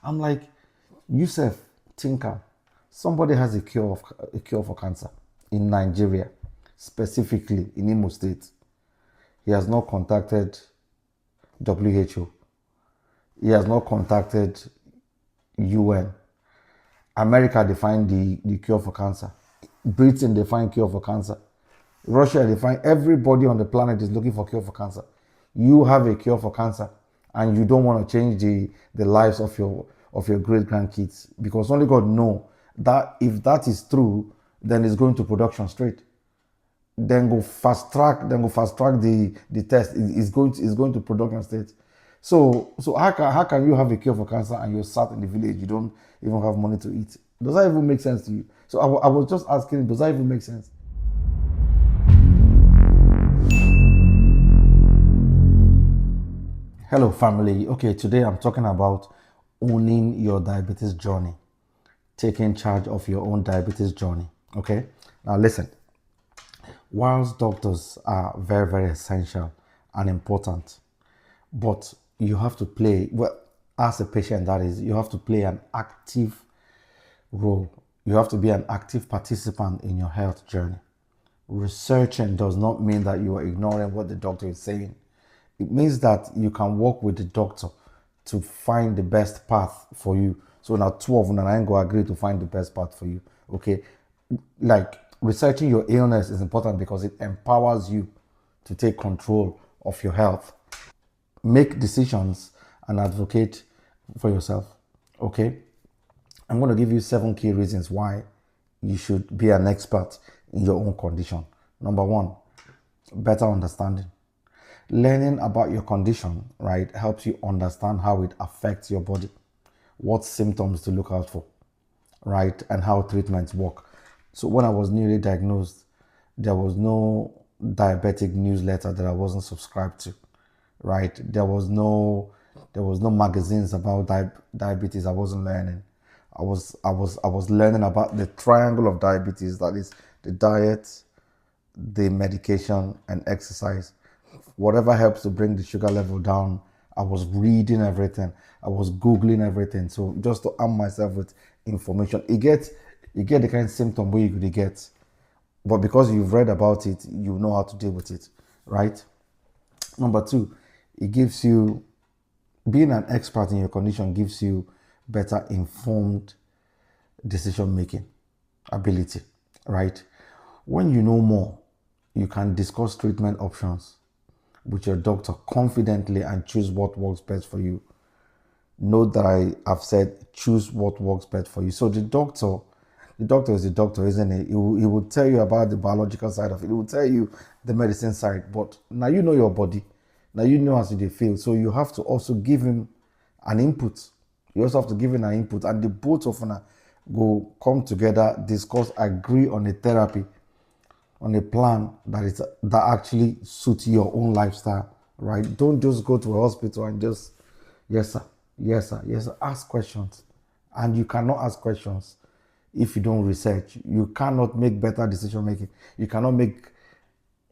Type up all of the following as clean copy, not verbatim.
I'm like, Yusuf, Tinker, somebody has a cure for cancer in Nigeria, specifically in Imo State. He has not contacted WHO. He has not contacted UN. America defined the cure for cancer. Britain defined cure for cancer. Russia defined, everybody on the planet is looking for cure for cancer. You have a cure for cancer and you don't want to change the lives of your great grandkids, because only God know that if that is true, then it's going to production straight. Then go fast track the test. It's going to production state. So how can you have a cure for cancer and you're sat in the village, you don't even have money to eat? Does that even make sense to you? So I was just asking, does that even make sense? Hello, family. Okay, today I'm talking about owning your diabetes journey, taking charge of your own diabetes journey. Okay, now listen. Whilst doctors are very, very essential and important, but you have to play, well, as a patient, that is, you have to play an active role. You have to be an active participant in your health journey. Researching does not mean that you are ignoring what the doctor is saying. It means that you can work with the doctor to find the best path for you. So now 12 and I go agree to find the best path for you. Okay. Like, researching your illness is important because it empowers you to take control of your health, make decisions, and advocate for yourself. Okay. I'm going to give you 7 key reasons why you should be an expert in your own condition. Number 1, better understanding. Learning about your condition, right, helps you understand how it affects your body, what symptoms to look out for, right, and how treatments work. So when I was newly diagnosed, there was no diabetic newsletter that I wasn't subscribed to, right? There was no magazines about diabetes I wasn't learning. I was learning about the triangle of diabetes, that is the diet, the medication, and exercise. Whatever helps to bring the sugar level down, I was reading everything. I was Googling everything. So just to arm myself with information. You get the kind of symptom where you could get. But because you've read about it, you know how to deal with it, right? Number 2, it gives you, being an expert in your condition gives you better informed decision making ability, right? When you know more, you can discuss treatment options with your doctor confidently and choose what works best for you. Note that I have said choose what works best for you. So the doctor is the doctor, isn't it? He will tell you about the biological side of it. He will tell you the medicine side. But now you know your body. Now you know how you feel. So you have to also give him an input. You also have to give him an input. And the both of them go come together, discuss, agree on a therapy, on a plan that actually suits your own lifestyle, right? Don't just go to a hospital and just, yes sir, yes sir, yes sir. Ask questions. And you cannot ask questions if you don't research. You cannot make better decision making. You cannot make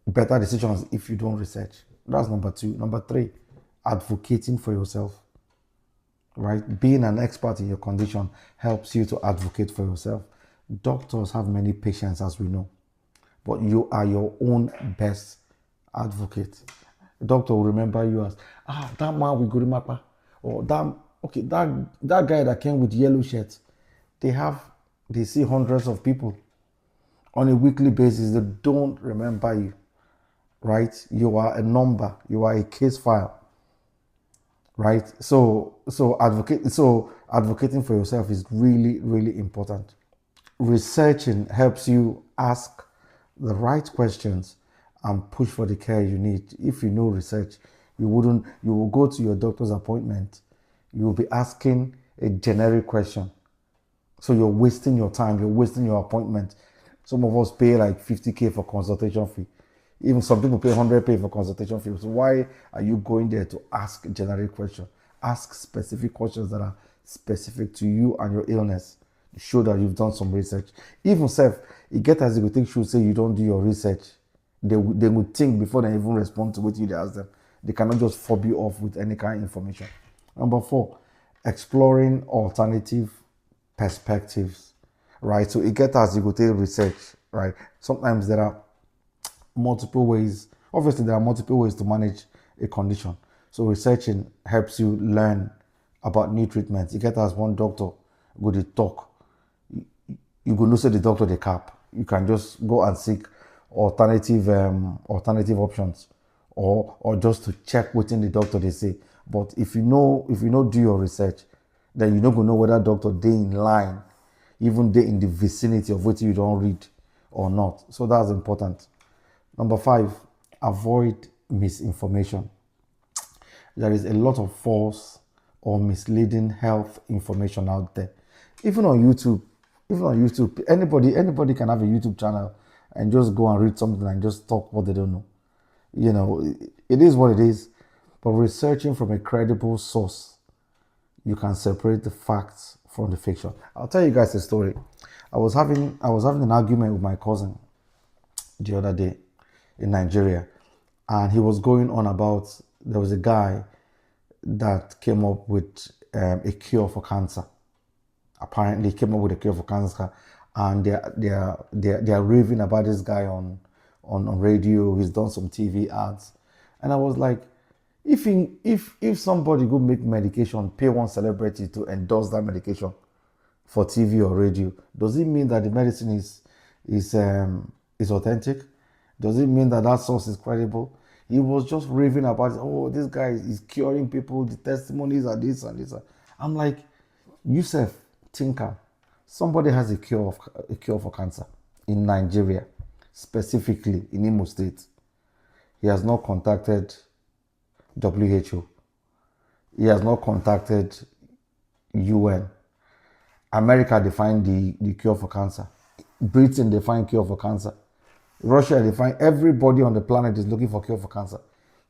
better decisions if you don't research. That's number 2. Number 3, advocating for yourself, right? Being an expert in your condition helps you to advocate for yourself. Doctors have many patients, as we know, but you are your own best advocate. The doctor will remember you as, that man with Gorimapa, or that guy that came with yellow shirt. They see hundreds of people on a weekly basis. They don't remember you, right? You are a number. You are a case file, right? So advocating for yourself is really, really important. Researching helps you ask the right questions and push for the care you need. If you know research, you will go to your doctor's appointment, you will be asking a generic question. So you're wasting your time, you're wasting your appointment. Some of us pay like 50K for consultation fee. Even some people pay 100K for consultation fee. So why are you going there to ask a generic question? Ask specific questions that are specific to you and your illness. Show that you've done some research. Even self, it get as you think should say you don't do your research. They would think before they even respond to what you ask them. They cannot just fob you off with any kind of information. Number 4, exploring alternative perspectives, right? So it gets as you go to research, right? Sometimes there are multiple ways. Obviously, there are multiple ways to manage a condition. So researching helps you learn about new treatments. You get as one doctor go to talk, you go know say the doctor the cap. You can just go and seek alternative options, or just to check within the doctor they say. But if you know do your research, then you not gonna know whether doctor they in line, even they in the vicinity of what you don't read or not. So that's important. Number five, avoid misinformation. There is a lot of false or misleading health information out there. Even on YouTube, anybody can have a YouTube channel and just go and read something and just talk what they don't know. It is what it is. But researching from a credible source, you can separate the facts from the fiction. I'll tell you guys a story. I was having an argument with my cousin the other day in Nigeria, and he was going on about there was a guy that came up with a cure for cancer. Apparently, he came up with a cure for cancer, and they're raving about this guy on radio. He's done some TV ads, and I was like, if somebody go make medication, pay one celebrity to endorse that medication for TV or radio, does it mean that the medicine is authentic? Does it mean that that source is credible? He was just raving about, oh, this guy is curing people. The testimonies are this and this. I'm like, Yusuf, Tinker, somebody has a cure for cancer in Nigeria, specifically in Imo State. He has not contacted WHO. He has not contacted UN. America defined the cure for cancer. Britain defined cure for cancer. Russia defined, everybody on the planet is looking for cure for cancer.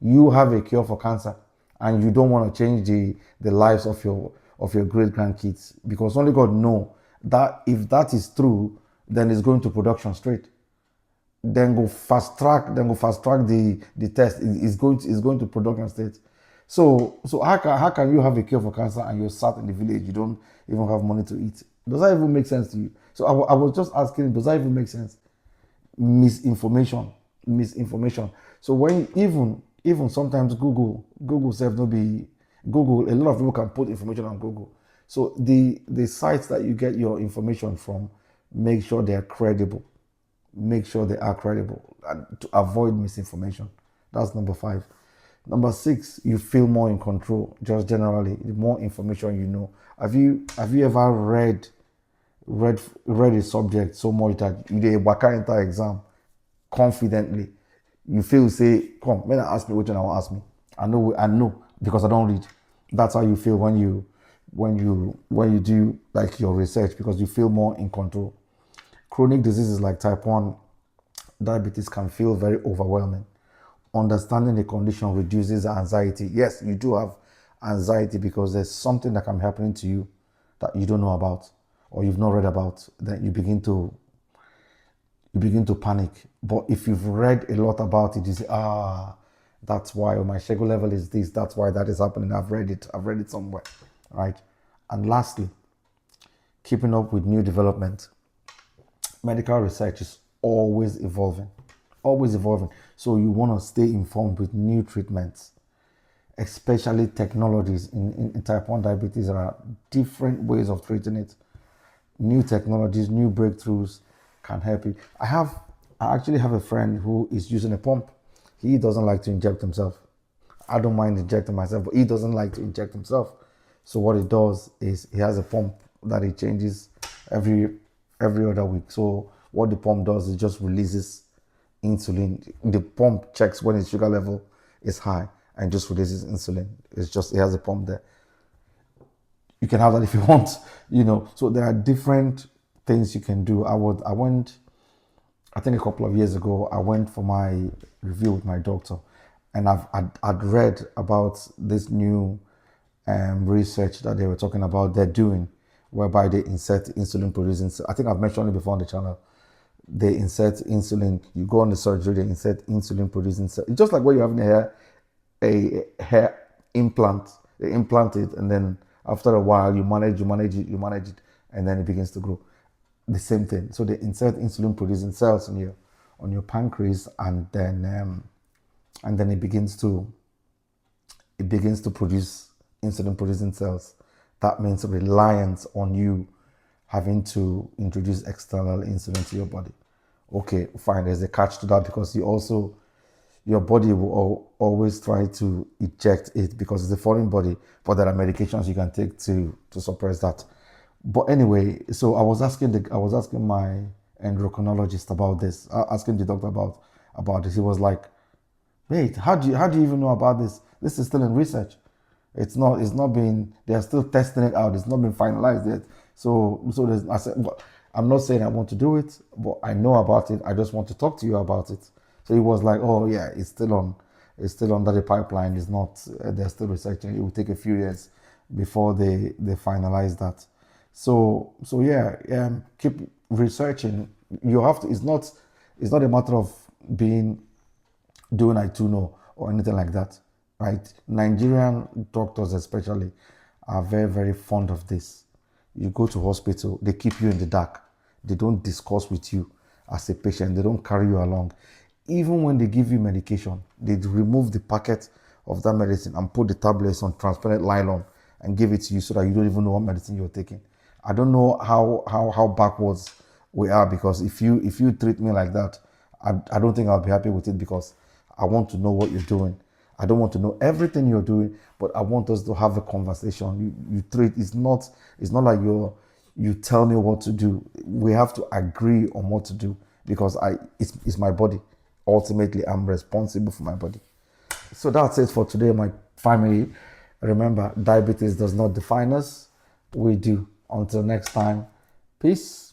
You have a cure for cancer and you don't want to change the lives of your great grandkids, because only God know that if that is true, then it's going to production straight. Then go fast track the test. It's going to production state. So how can you have a cure for cancer and you're sat in the village, you don't even have money to eat? Does that even make sense to you? So I was just asking, does that even make sense? Misinformation. So when even sometimes Google self no be Google, a lot of people can put information on Google. So the sites that you get your information from, make sure they are credible. Make sure they are credible, and to avoid misinformation. That's number five. Number six, you feel more in control. Just generally, the more information you know. Have you ever read a subject so much that you did a waka enter exam confidently? You feel say, come, when I ask me what you want to ask me, I know because I don't read. That's how you feel when you do like your research, because you feel more in control. Chronic diseases like type 1 diabetes can feel very overwhelming. Understanding the condition reduces anxiety. Yes, you do have anxiety because there's something that can be happening to you that you don't know about or you've not read about. Then you begin to panic. But if you've read a lot about it, you say, that's why, or my sugar level is this, that's why that is happening. I've read it somewhere, right? And lastly, keeping up with new development. Medical research is always evolving, always evolving. So you want to stay informed with new treatments, especially technologies in type 1 diabetes. There are different ways of treating it. New technologies, new breakthroughs can help you. I actually have a friend who is using a pump. He doesn't like to inject himself. I don't mind injecting myself, but he doesn't like to inject himself. So what he does is he has a pump that he changes every other week. So what the pump does is just releases insulin. The pump checks when his sugar level is high and just releases insulin. It has a pump there. You can have that if you want. So there are different things you can do. I think a couple of years ago, I went for my review with my doctor, and I'd read about this new research that they were talking about they're doing, whereby they insert insulin producing. I think I've mentioned it before on the channel. They insert insulin. You go on the surgery, they insert insulin producing cells. It's just like when you're having a hair implant. They implant it, and then After a while, you manage it, and then it begins to grow. The same thing. So they insert insulin producing cells on your pancreas, and then it begins to produce insulin producing cells. That means reliance on you having to introduce external insulin to your body. Okay, fine. There's a catch to that because your body will always try to eject it because it's a foreign body, but there are medications you can take to suppress that. But anyway, so I was asking my endocrinologist about this, asking the doctor about this. He was like, "Wait, how do you even know about this? This is still in research. It's not been, they are still testing it out. It's not been finalized yet." So I said, "But I'm not saying I want to do it, but I know about it. I just want to talk to you about it." So he was like, "Oh yeah, it's still under the pipeline. It's not. They're still researching. It will take a few years before they finalize that." So yeah, keep researching. You have to. It's not a matter of being doing I too know or anything like that, right? Nigerian doctors especially are very, very fond of this. You go to hospital, they keep you in the dark. They don't discuss with you as a patient. They don't carry you along. Even when they give you medication, they remove the packet of that medicine and put the tablets on transparent nylon and give it to you so that you don't even know what medicine you're taking. I don't know how backwards we are, because if you treat me like that, I don't think I'll be happy with it, because I want to know what you're doing. I don't want to know everything you're doing, but I want us to have a conversation. You treat, it's not like you tell me what to do. We have to agree on what to do, because it's my body. Ultimately, I'm responsible for my body. So that's it for today, my family. Remember, diabetes does not define us. We do. Until next time, peace.